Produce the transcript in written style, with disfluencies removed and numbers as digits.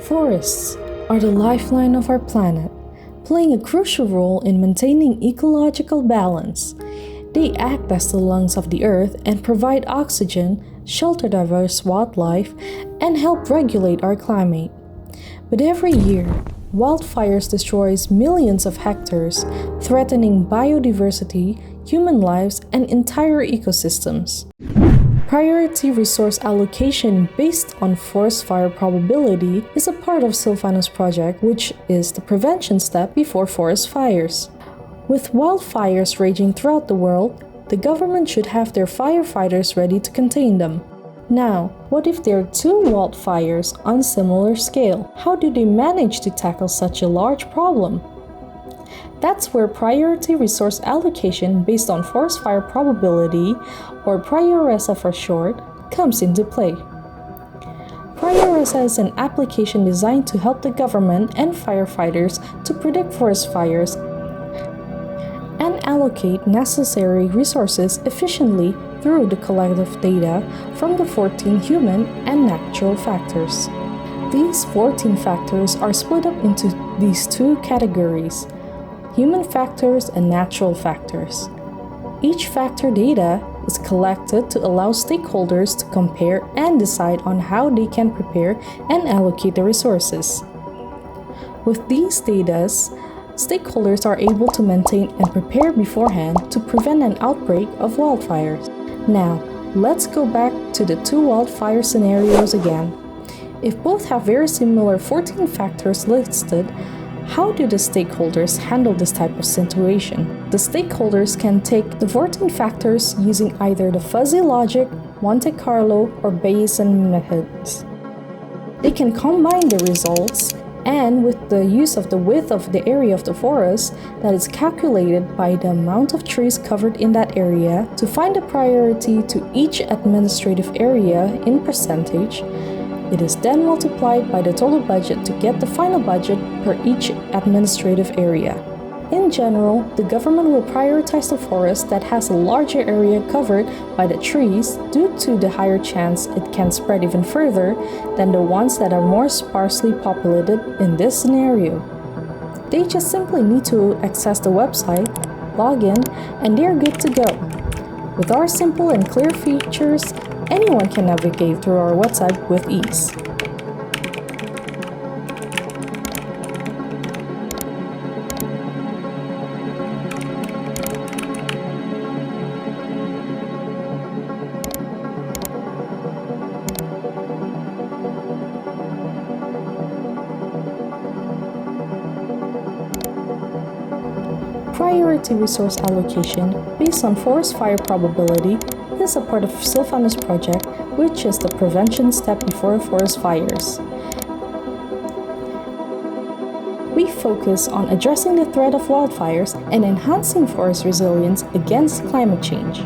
Forests are the lifeline of our planet, playing a crucial role in maintaining ecological balance. They act as the lungs of the earth and provide oxygen, shelter diverse wildlife, and help regulate our climate. But every year, wildfires destroy millions of hectares, threatening biodiversity, human lives, and entire ecosystems. Priority resource allocation based on forest fire probability is a part of SILVANUS project, which is the prevention step before forest fires. With wildfires raging throughout the world, the government should have their firefighters ready to contain them. Now, what if there are two wildfires on similar scale? How do they manage to tackle such a large problem? That's where priority resource allocation based on forest fire probability, or PRIORESSA for short, comes into play. PRIORESSA is an application designed to help the government and firefighters to predict forest fires and allocate necessary resources efficiently through the collective data from the 14 human and natural factors. These 14 factors are split up into these two categories: human factors and natural factors. Each factor data is collected to allow stakeholders to compare and decide on how they can prepare and allocate the resources. With these data, stakeholders are able to maintain and prepare beforehand to prevent an outbreak of wildfires. Now, let's go back to the two wildfire scenarios again. If both have very similar 14 factors listed, how do the stakeholders handle this type of situation? The stakeholders can take the 14 factors using either the fuzzy logic, Monte Carlo, or Bayesian methods. They can combine the results and with the use of the width of the area of the forest that is calculated by the amount of trees covered in that area to find a priority to each administrative area in percentage. It is then multiplied by the total budget to get the final budget per each administrative area. In general, the government will prioritize the forest that has a larger area covered by the trees due to the higher chance it can spread even further than the ones that are more sparsely populated in this scenario. They just simply need to access the website, log in, and they're good to go. With our simple and clear features, anyone can navigate through our website with ease. Priority resource allocation based on forest fire probability is a part of SILVANUS project, which is the prevention step before forest fires. We focus on addressing the threat of wildfires and enhancing forest resilience against climate change.